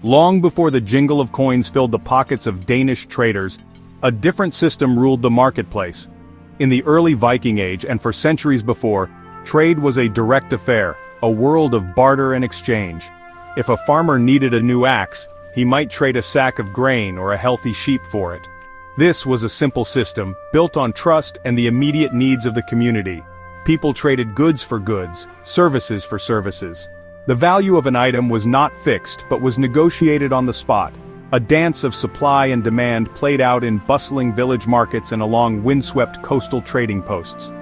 Long before the jingle of coins filled the pockets of Danish traders, a different system ruled the marketplace. In the early Viking Age and for centuries before, trade was a direct affair, a world of barter and exchange. If a farmer needed a new axe, he might trade a sack of grain or a healthy sheep for it. This was a simple system, built on trust and the immediate needs of the community. People traded goods for goods, services for services. The value of an item was not fixed but was negotiated on the spot. A dance of supply and demand played out in bustling village markets and along windswept coastal trading posts.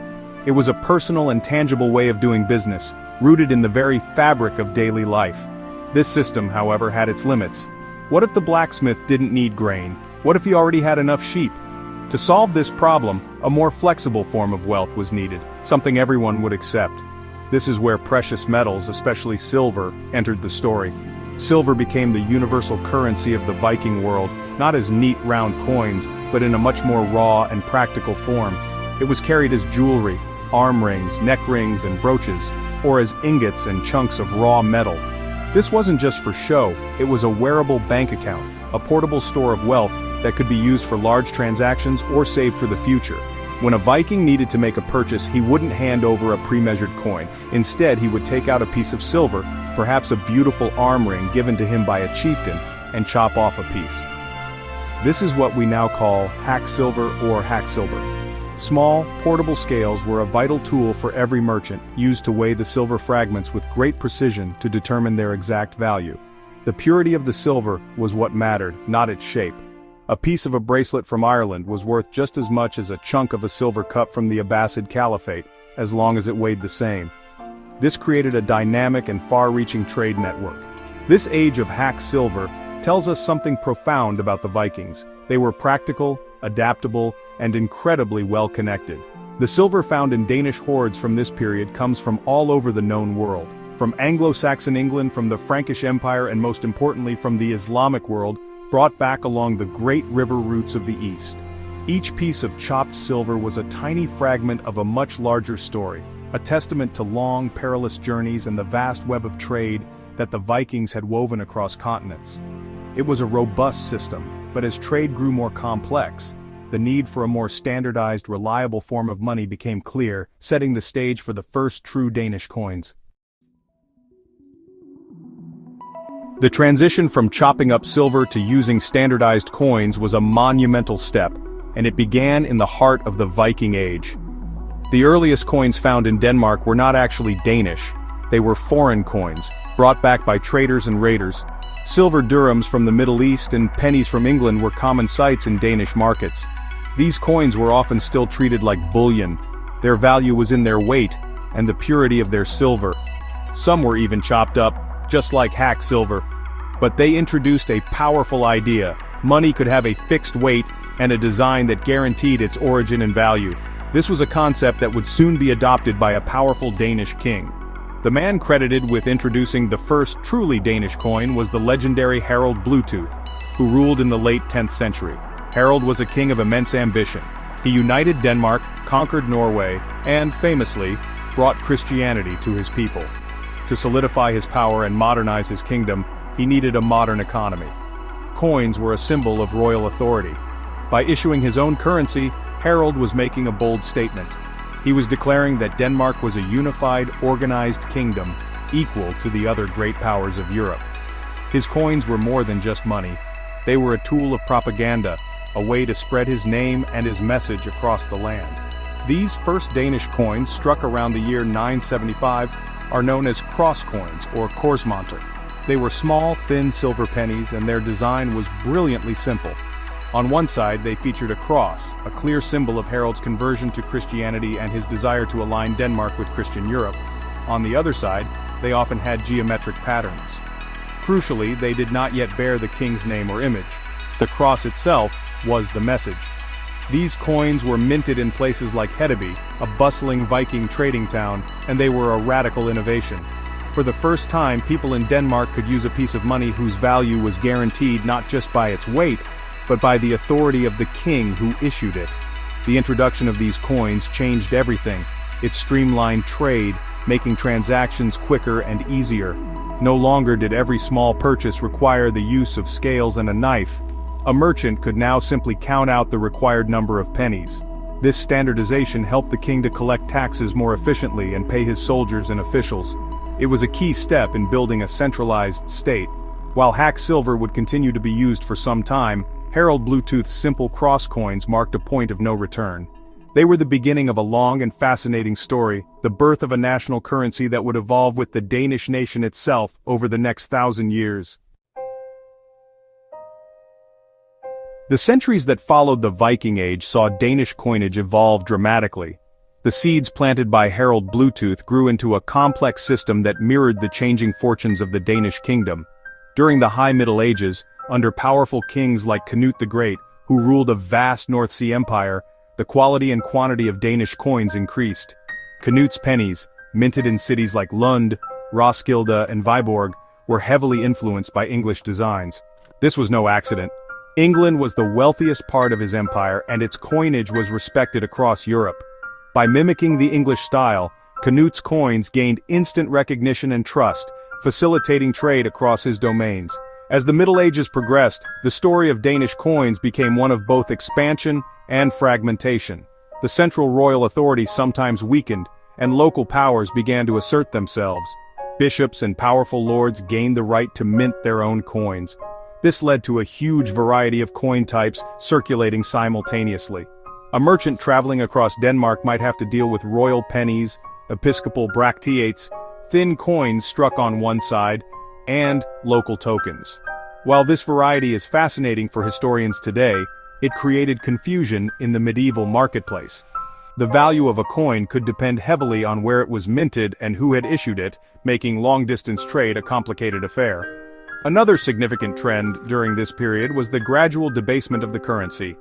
It was a personal and tangible way of doing business, rooted in the very fabric of daily life. This system, however, had its limits. What if the blacksmith didn't need grain? What if he already had enough sheep? To solve this problem, a more flexible form of wealth was needed, something everyone would accept. This is where precious metals, especially silver, entered the story. Silver became the universal currency of the Viking world, not as neat round coins, but in a much more raw and practical form. It was carried as jewelry, arm rings, neck rings, and brooches, or as ingots and chunks of raw metal. This wasn't just for show, it was a wearable bank account, a portable store of wealth that could be used for large transactions or saved for the future. When a Viking needed to make a purchase, he wouldn't hand over a pre-measured coin. Instead, he would take out a piece of silver, perhaps a beautiful arm ring given to him by a chieftain, and chop off a piece. This is what we now call hack silver or hack silver. Small, portable scales were a vital tool for every merchant, used to weigh the silver fragments with great precision to determine their exact value. The purity of the silver was what mattered, not its shape. A piece of a bracelet from Ireland was worth just as much as a chunk of a silver cup from the Abbasid Caliphate, as long as it weighed the same. This created a dynamic and far-reaching trade network. This age of hack silver tells us something profound about the Vikings. They were practical, adaptable, and incredibly well-connected. The silver found in Danish hoards from this period comes from all over the known world. From Anglo-Saxon England, from the Frankish Empire, and most importantly from the Islamic world, brought back along the great river routes of the East. Each piece of chopped silver was a tiny fragment of a much larger story, a testament to long, perilous journeys and the vast web of trade that the Vikings had woven across continents. It was a robust system, but as trade grew more complex, the need for a more standardized, reliable form of money became clear, setting the stage for the first true Danish coins. The transition from chopping up silver to using standardized coins was a monumental step, and it began in the heart of the Viking Age. The earliest coins found in Denmark were not actually Danish. They were foreign coins, brought back by traders and raiders. Silver dirhams from the Middle East and pennies from England were common sights in Danish markets. These coins were often still treated like bullion. Their value was in their weight and the purity of their silver. Some were even chopped up, just like hack silver. But they introduced a powerful idea. Money could have a fixed weight and a design that guaranteed its origin and value. This was a concept that would soon be adopted by a powerful Danish king. The man credited with introducing the first truly Danish coin was the legendary Harald Bluetooth, who ruled in the late 10th century. Harald was a king of immense ambition. He united Denmark, conquered Norway, and, famously, brought Christianity to his people. To solidify his power and modernize his kingdom, he needed a modern economy. Coins were a symbol of royal authority. By issuing his own currency, Harald was making a bold statement. He was declaring that Denmark was a unified, organized kingdom, equal to the other great powers of Europe. His coins were more than just money. They were a tool of propaganda, a way to spread his name and his message across the land. These first Danish coins, struck around the year 975, are known as cross coins or korsmønter. They were small, thin silver pennies, and their design was brilliantly simple. On one side, they featured a cross, a clear symbol of Harald's conversion to Christianity and his desire to align Denmark with Christian Europe. On the other side, they often had geometric patterns. Crucially, they did not yet bear the king's name or image. The cross itself was the message. These coins were minted in places like Hedeby, a bustling Viking trading town, and they were a radical innovation. For the first time, people in Denmark could use a piece of money whose value was guaranteed not just by its weight, but by the authority of the king who issued it. The introduction of these coins changed everything. It streamlined trade, making transactions quicker and easier. No longer did every small purchase require the use of scales and a knife. A merchant could now simply count out the required number of pennies. This standardization helped the king to collect taxes more efficiently and pay his soldiers and officials. It was a key step in building a centralized state. While hack silver would continue to be used for some time, Harold Bluetooth's simple cross coins marked a point of no return. They were the beginning of a long and fascinating story, the birth of a national currency that would evolve with the Danish nation itself over the next 1,000 years. The centuries that followed the Viking Age saw Danish coinage evolve dramatically. The seeds planted by Harold Bluetooth grew into a complex system that mirrored the changing fortunes of the Danish kingdom. During the High Middle Ages, under powerful kings like Canute the Great, who ruled a vast North Sea empire, the quality and quantity of Danish coins increased. Canute's pennies, minted in cities like Lund, Roskilde and Viborg, were heavily influenced by English designs. This was no accident. England was the wealthiest part of his empire and its coinage was respected across Europe. By mimicking the English style, Canute's coins gained instant recognition and trust, facilitating trade across his domains. As the Middle Ages progressed, the story of Danish coins became one of both expansion and fragmentation. The central royal authority sometimes weakened, and local powers began to assert themselves. Bishops and powerful lords gained the right to mint their own coins. This led to a huge variety of coin types circulating simultaneously. A merchant traveling across Denmark might have to deal with royal pennies, episcopal bracteates, thin coins struck on one side, and local tokens. While this variety is fascinating for historians today, it created confusion in the medieval marketplace. The value of a coin could depend heavily on where it was minted and who had issued it, making long-distance trade a complicated affair. Another significant trend during this period was the gradual debasement of the currency.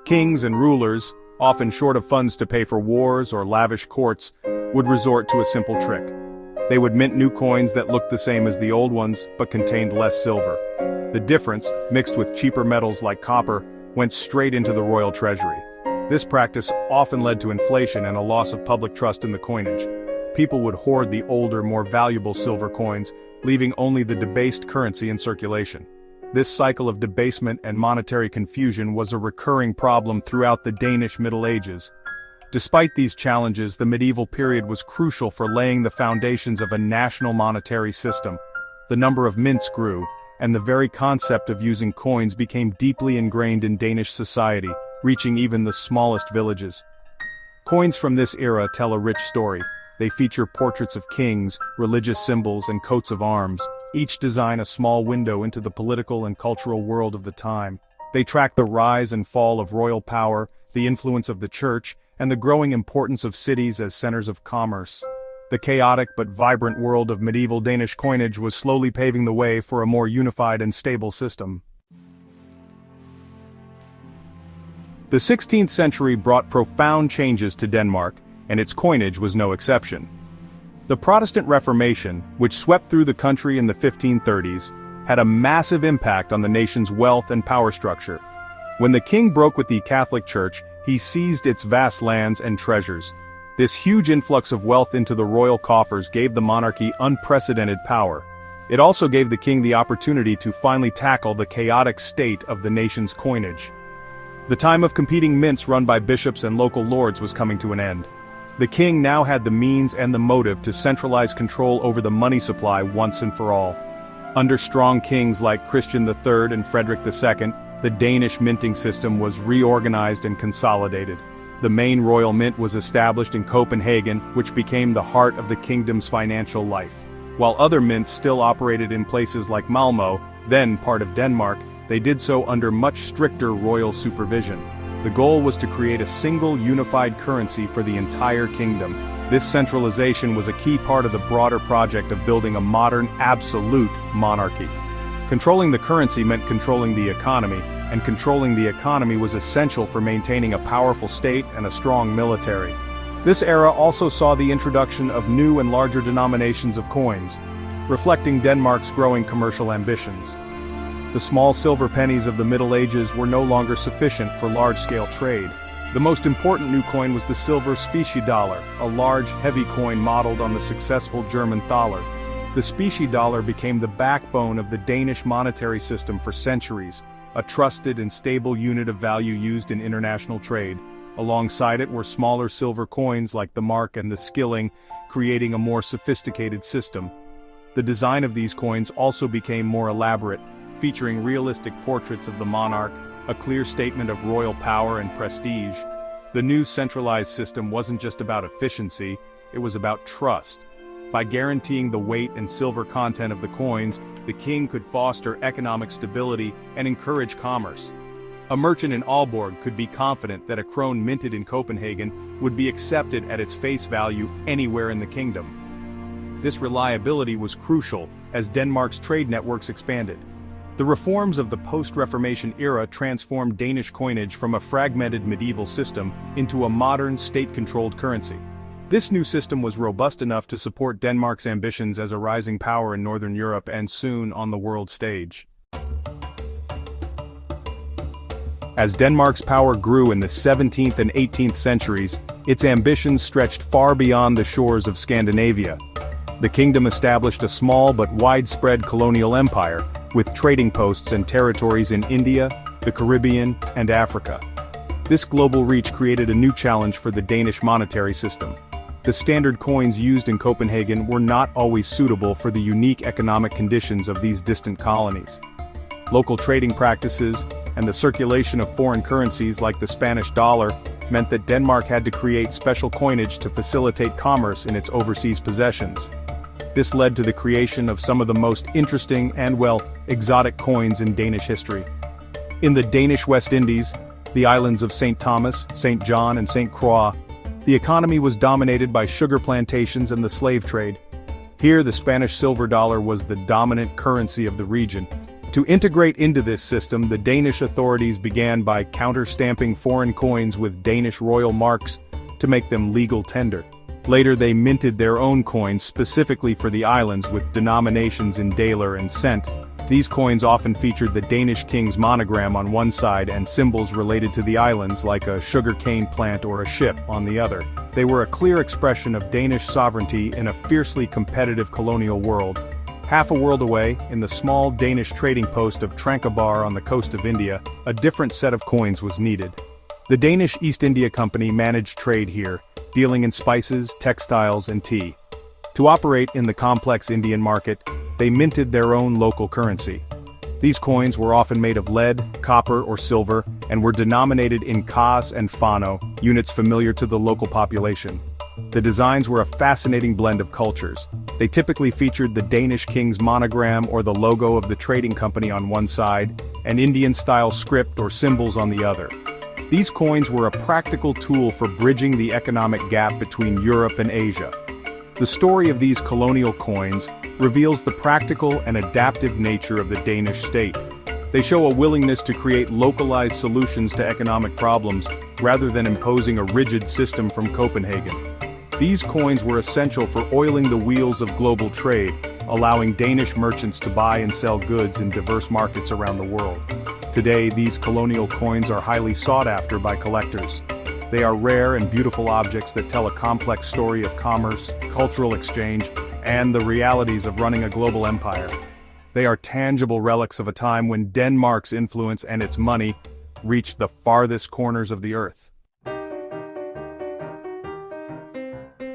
Kings and rulers, often short of funds to pay for wars or lavish courts, would resort to a simple trick. They would mint new coins that looked the same as the old ones, but contained less silver. The difference, mixed with cheaper metals like copper, went straight into the royal treasury. This practice often led to inflation and a loss of public trust in the coinage. People would hoard the older, more valuable silver coins, leaving only the debased currency in circulation. This cycle of debasement and monetary confusion was a recurring problem throughout the Danish Middle Ages. Despite these challenges, the medieval period was crucial for laying the foundations of a national monetary system. The number of mints grew, and the very concept of using coins became deeply ingrained in Danish society, reaching even the smallest villages. Coins from this era tell a rich story. They feature portraits of kings, religious symbols, and coats of arms, each design a small window into the political and cultural world of the time. They track the rise and fall of royal power, the influence of the church, and the growing importance of cities as centers of commerce. The chaotic but vibrant world of medieval Danish coinage was slowly paving the way for a more unified and stable system. The 16th century brought profound changes to Denmark, and its coinage was no exception. The Protestant Reformation, which swept through the country in the 1530s, had a massive impact on the nation's wealth and power structure. When the king broke with the Catholic Church, he seized its vast lands and treasures. This huge influx of wealth into the royal coffers gave the monarchy unprecedented power. It also gave the king the opportunity to finally tackle the chaotic state of the nation's coinage. The time of competing mints run by bishops and local lords was coming to an end. The king now had the means and the motive to centralize control over the money supply once and for all. Under strong kings like Christian III and Frederick II, the Danish minting system was reorganized and consolidated. The main royal mint was established in Copenhagen, which became the heart of the kingdom's financial life. While other mints still operated in places like Malmö, then part of Denmark, they did so under much stricter royal supervision. The goal was to create a single unified currency for the entire kingdom. This centralization was a key part of the broader project of building a modern, absolute monarchy. Controlling the currency meant controlling the economy, and controlling the economy was essential for maintaining a powerful state and a strong military. This era also saw the introduction of new and larger denominations of coins, reflecting Denmark's growing commercial ambitions. The small silver pennies of the Middle Ages were no longer sufficient for large-scale trade. The most important new coin was the silver specie dollar, a large, heavy coin modeled on the successful German thaler. The specie dollar became the backbone of the Danish monetary system for centuries, a trusted and stable unit of value used in international trade. Alongside it were smaller silver coins like the mark and the skilling, creating a more sophisticated system. The design of these coins also became more elaborate, featuring realistic portraits of the monarch, a clear statement of royal power and prestige. The new centralized system wasn't just about efficiency, it was about trust. By guaranteeing the weight and silver content of the coins, the king could foster economic stability and encourage commerce. A merchant in Aalborg could be confident that a krone minted in Copenhagen would be accepted at its face value anywhere in the kingdom. This reliability was crucial as Denmark's trade networks expanded. The reforms of the post-Reformation era transformed Danish coinage from a fragmented medieval system into a modern, state-controlled currency. This new system was robust enough to support Denmark's ambitions as a rising power in Northern Europe and soon on the world stage. As Denmark's power grew in the 17th and 18th centuries, its ambitions stretched far beyond the shores of Scandinavia. The kingdom established a small but widespread colonial empire, with trading posts and territories in India, the Caribbean, and Africa. This global reach created a new challenge for the Danish monetary system. The standard coins used in Copenhagen were not always suitable for the unique economic conditions of these distant colonies. Local trading practices, and the circulation of foreign currencies like the Spanish dollar, meant that Denmark had to create special coinage to facilitate commerce in its overseas possessions. This led to the creation of some of the most interesting and, exotic coins in Danish history. In the Danish West Indies, the islands of St. Thomas, St. John, and St. Croix, the economy was dominated by sugar plantations and the slave trade. Here, the Spanish silver dollar was the dominant currency of the region. To integrate into this system, the Danish authorities began by counter-stamping foreign coins with Danish royal marks to make them legal tender. Later they minted their own coins specifically for the islands with denominations in daler and cent. These coins often featured the Danish king's monogram on one side and symbols related to the islands like a sugar-cane plant or a ship on the other. They were a clear expression of Danish sovereignty in a fiercely competitive colonial world. Half a world away, in the small Danish trading post of Tranquebar on the coast of India, a different set of coins was needed. The Danish East India Company managed trade here, dealing in spices, textiles, and tea. To operate in the complex Indian market, they minted their own local currency. These coins were often made of lead, copper, or silver, and were denominated in kas and fano, units familiar to the local population. The designs were a fascinating blend of cultures. They typically featured the Danish king's monogram or the logo of the trading company on one side, and Indian-style script or symbols on the other. These coins were a practical tool for bridging the economic gap between Europe and Asia. The story of these colonial coins reveals the practical and adaptive nature of the Danish state. They show a willingness to create localized solutions to economic problems, rather than imposing a rigid system from Copenhagen. These coins were essential for oiling the wheels of global trade, allowing Danish merchants to buy and sell goods in diverse markets around the world. Today, these colonial coins are highly sought after by collectors. They are rare and beautiful objects that tell a complex story of commerce, cultural exchange, and the realities of running a global empire. They are tangible relics of a time when Denmark's influence and its money reached the farthest corners of the earth.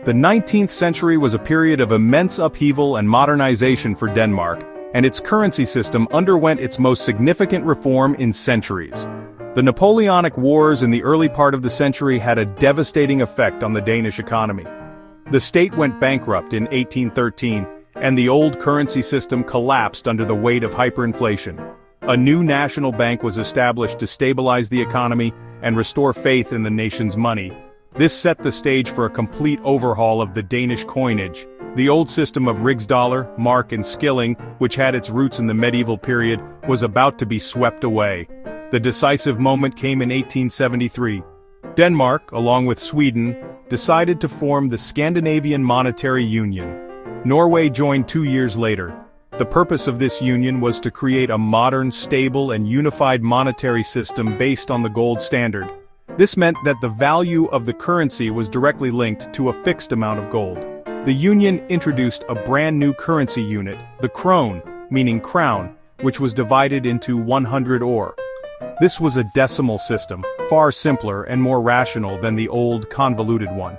The 19th century was a period of immense upheaval and modernization for Denmark, and its currency system underwent its most significant reform in centuries. The Napoleonic Wars in the early part of the century had a devastating effect on the Danish economy. The state went bankrupt in 1813, and the old currency system collapsed under the weight of hyperinflation. A new national bank was established to stabilize the economy and restore faith in the nation's money. This set the stage for a complete overhaul of the Danish coinage. The old system of rigsdollar, mark, and skilling, which had its roots in the medieval period, was about to be swept away. The decisive moment came in 1873. Denmark, along with Sweden, decided to form the Scandinavian Monetary Union. Norway joined 2 years later. The purpose of this union was to create a modern, stable, and unified monetary system based on the gold standard. This meant that the value of the currency was directly linked to a fixed amount of gold. The Union introduced a brand new currency unit, the krone, meaning crown, which was divided into 100 ore. This was a decimal system, far simpler and more rational than the old, convoluted one.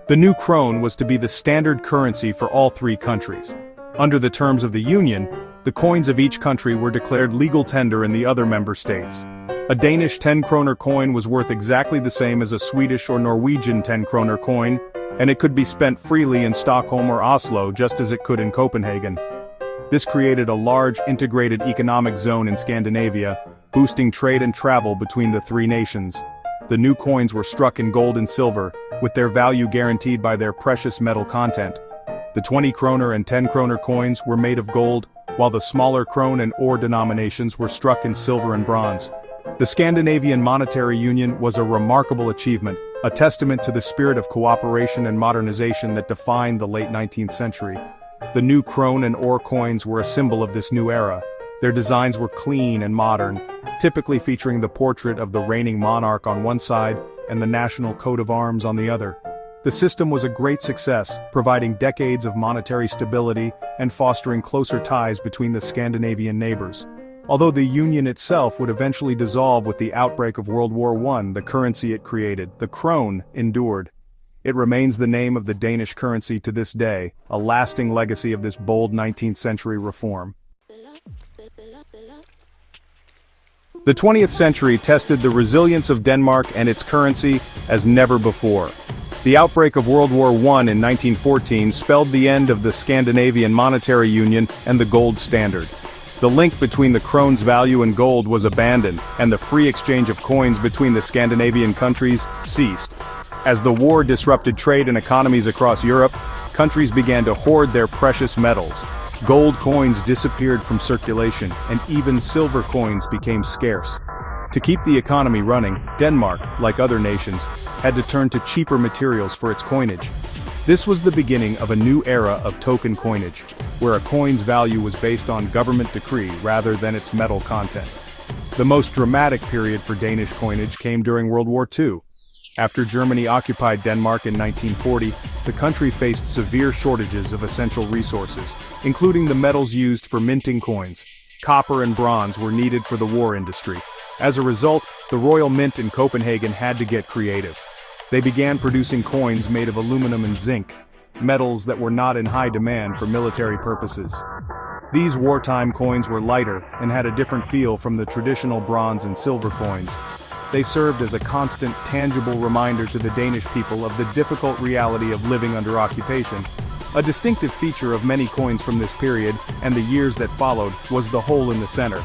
The new krone was to be the standard currency for all three countries. Under the terms of the Union, the coins of each country were declared legal tender in the other member states. A Danish 10-kroner coin was worth exactly the same as a Swedish or Norwegian 10-kroner coin, and it could be spent freely in Stockholm or Oslo just as it could in Copenhagen. This created a large integrated economic zone in Scandinavia, boosting trade and travel between the three nations. The new coins were struck in gold and silver, with their value guaranteed by their precious metal content. The 20-kroner and 10-kroner coins were made of gold, while the smaller krone and ore denominations were struck in silver and bronze. The Scandinavian monetary union was a remarkable achievement, a testament to the spirit of cooperation and modernization that defined the late 19th century. The new krone and ore coins were a symbol of this new era. Their designs were clean and modern, typically featuring the portrait of the reigning monarch on one side and the national coat of arms on the other. The system was a great success, providing decades of monetary stability and fostering closer ties between the Scandinavian neighbors. Although the Union itself would eventually dissolve with the outbreak of World War I, the currency it created, the krone, endured. It remains the name of the Danish currency to this day, a lasting legacy of this bold 19th century reform. The 20th century tested the resilience of Denmark and its currency as never before. The outbreak of World War I in 1914 spelled the end of the Scandinavian monetary union and the gold standard. The link between the krone's value and gold was abandoned, and the free exchange of coins between the Scandinavian countries ceased. As the war disrupted trade and economies across Europe, countries began to hoard their precious metals. Gold coins disappeared from circulation, and even silver coins became scarce. To keep the economy running, Denmark, like other nations, had to turn to cheaper materials for its coinage. This was the beginning of a new era of token coinage, where a coin's value was based on government decree rather than its metal content. The most dramatic period for Danish coinage came during World War II. After Germany occupied Denmark in 1940, the country faced severe shortages of essential resources, including the metals used for minting coins. Copper and bronze were needed for the war industry. As a result, the Royal Mint in Copenhagen had to get creative. They began producing coins made of aluminum and zinc, metals that were not in high demand for military purposes. These wartime coins were lighter and had a different feel from the traditional bronze and silver coins. They served as a constant, tangible reminder to the Danish people of the difficult reality of living under occupation. A distinctive feature of many coins from this period, and the years that followed, was the hole in the center.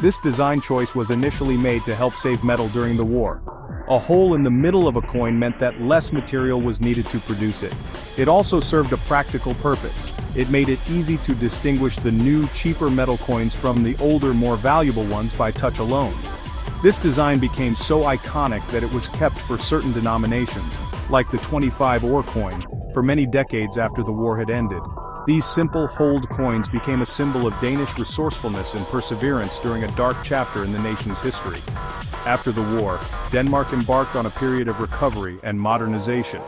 This design choice was initially made to help save metal during the war. A hole in the middle of a coin meant that less material was needed to produce it. It also served a practical purpose. It made it easy to distinguish the new, cheaper metal coins from the older, more valuable ones by touch alone. This design became so iconic that it was kept for certain denominations, like the 25 ore coin, for many decades after the war had ended. These simple, holed coins became a symbol of Danish resourcefulness and perseverance during a dark chapter in the nation's history. After the war, Denmark embarked on a period of recovery and modernization.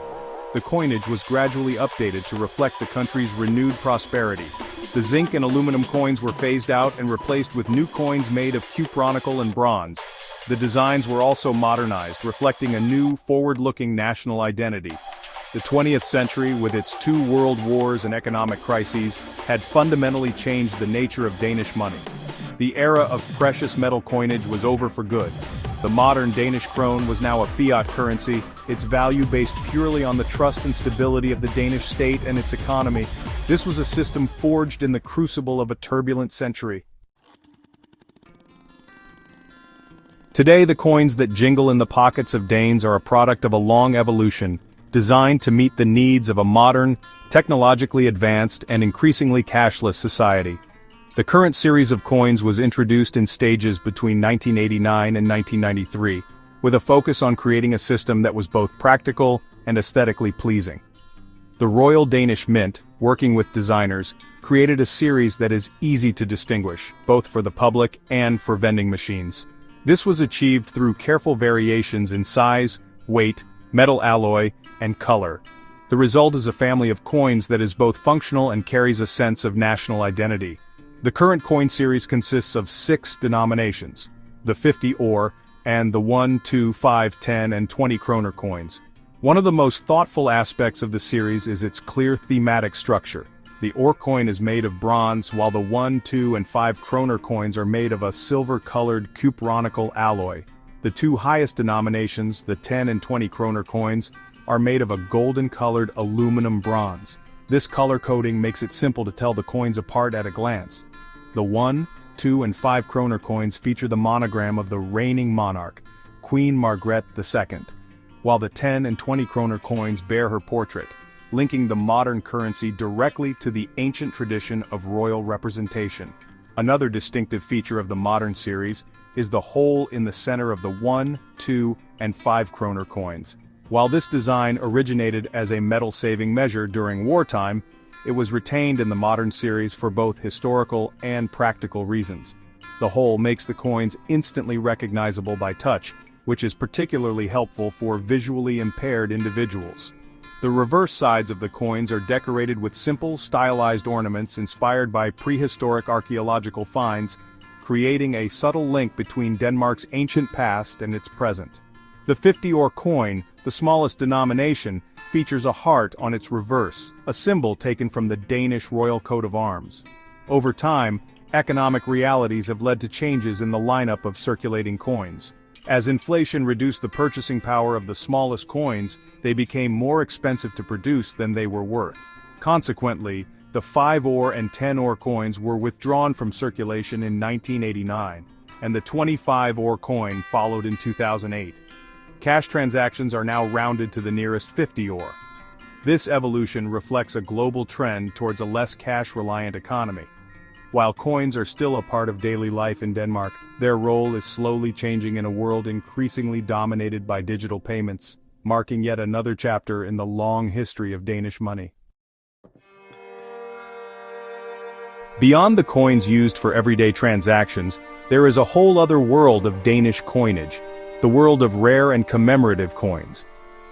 The coinage was gradually updated to reflect the country's renewed prosperity. The zinc and aluminum coins were phased out and replaced with new coins made of cupronickel and bronze. The designs were also modernized, reflecting a new, forward-looking national identity. The 20th century, with its 2 world wars and economic crises, had fundamentally changed the nature of Danish money. The era of precious metal coinage was over for good. The modern Danish krone was now a fiat currency, its value based purely on the trust and stability of the Danish state and its economy. This was a system forged in the crucible of a turbulent century. Today, the coins that jingle in the pockets of Danes are a product of a long evolution, designed to meet the needs of a modern, technologically advanced, and increasingly cashless society. The current series of coins was introduced in stages between 1989 and 1993, with a focus on creating a system that was both practical and aesthetically pleasing. The Royal Danish Mint, working with designers, created a series that is easy to distinguish, both for the public and for vending machines. This was achieved through careful variations in size, weight, metal alloy, and color. The result is a family of coins that is both functional and carries a sense of national identity. The current coin series consists of 6 denominations: the 50 Öre, and the 1, 2, 5, 10, and 20 kroner coins. One of the most thoughtful aspects of the series is its clear thematic structure. The Öre coin is made of bronze, while the 1, 2, and 5 kroner coins are made of a silver-colored cupronical alloy. The 2 highest denominations, the 10 and 20 kroner coins, are made of a golden-colored aluminum bronze. This color coding makes it simple to tell the coins apart at a glance. The 1, 2, and 5 kroner coins feature the monogram of the reigning monarch, Queen Margrethe II, while the 10 and 20 kroner coins bear her portrait, linking the modern currency directly to the ancient tradition of royal representation. Another distinctive feature of the modern series is the hole in the center of the 1, 2, and 5 kroner coins. While this design originated as a metal-saving measure during wartime, it was retained in the modern series for both historical and practical reasons. The hole makes the coins instantly recognizable by touch, which is particularly helpful for visually impaired individuals. The reverse sides of the coins are decorated with simple, stylized ornaments inspired by prehistoric archaeological finds, creating a subtle link between Denmark's ancient past and its present. The 50 Öre coin, the smallest denomination, features a heart on its reverse, a symbol taken from the Danish royal coat of arms. Over time, economic realities have led to changes in the lineup of circulating coins. As inflation reduced the purchasing power of the smallest coins, they became more expensive to produce than they were worth. Consequently, the 5 Öre and 10 Öre coins were withdrawn from circulation in 1989, and the 25 Öre coin followed in 2008. Cash transactions are now rounded to the nearest 50 Öre. This evolution reflects a global trend towards a less cash-reliant economy. While coins are still a part of daily life in Denmark, their role is slowly changing in a world increasingly dominated by digital payments, marking yet another chapter in the long history of Danish money. Beyond the coins used for everyday transactions, there is a whole other world of Danish coinage, the world of rare and commemorative coins.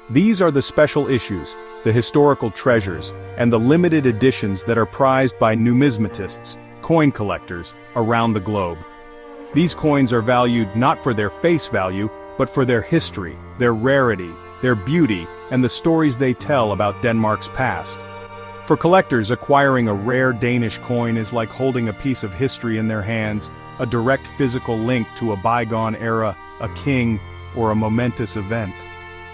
These are the special issues, the historical treasures, and the limited editions that are prized by numismatists, coin collectors, around the globe. These coins are valued not for their face value, but for their history, their rarity, their beauty, and the stories they tell about Denmark's past. For collectors, acquiring a rare Danish coin is like holding a piece of history in their hands, a direct physical link to a bygone era, a king, or a momentous event.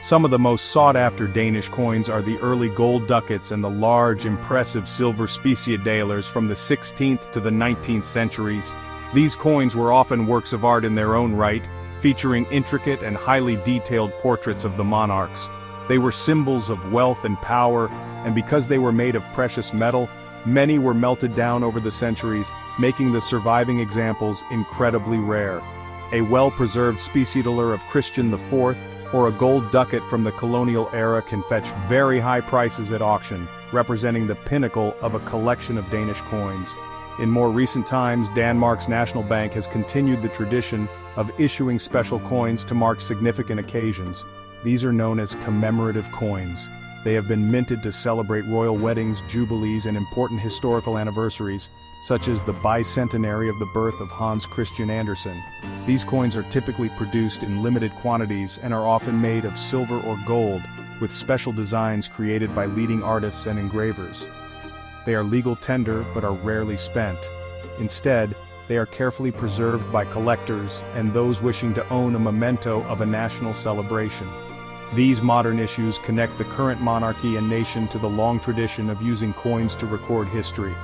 Some of the most sought-after Danish coins are the early gold ducats and the large, impressive silver speciedalers from the 16th to the 19th centuries. These coins were often works of art in their own right, featuring intricate and highly detailed portraits of the monarchs. They were symbols of wealth and power, and because they were made of precious metal, many were melted down over the centuries, making the surviving examples incredibly rare. A well-preserved speciedaler of Christian IV, or a gold ducat from the colonial era can fetch very high prices at auction, representing the pinnacle of a collection of Danish coins. In more recent times, Denmark's National Bank has continued the tradition of issuing special coins to mark significant occasions. These are known as commemorative coins. They have been minted to celebrate royal weddings, jubilees, and important historical anniversaries, such as the bicentenary of the birth of Hans Christian Andersen. These coins are typically produced in limited quantities and are often made of silver or gold, with special designs created by leading artists and engravers. They are legal tender but are rarely spent. Instead, they are carefully preserved by collectors and those wishing to own a memento of a national celebration. These modern issues connect the current monarchy and nation to the long tradition of using coins to record history.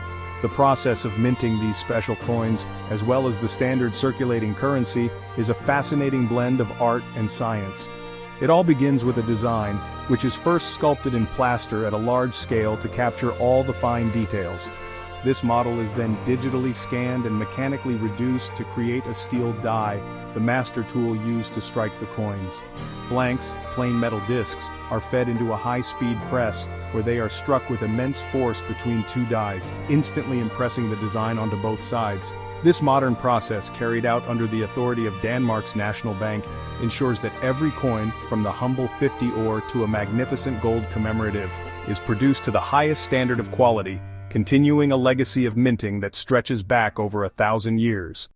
The process of minting these special coins, as well as the standard circulating currency, is a fascinating blend of art and science. It all begins with a design, which is first sculpted in plaster at a large scale to capture all the fine details. This model is then digitally scanned and mechanically reduced to create a steel die, the master tool used to strike the coins. Blanks, plain metal discs, are fed into a high-speed press, where they are struck with immense force between two dies, instantly impressing the design onto both sides. This modern process, carried out under the authority of Denmark's National Bank, ensures that every coin, from the humble 50 ore to a magnificent gold commemorative, is produced to the highest standard of quality, continuing a legacy of minting that stretches back over 1,000 years.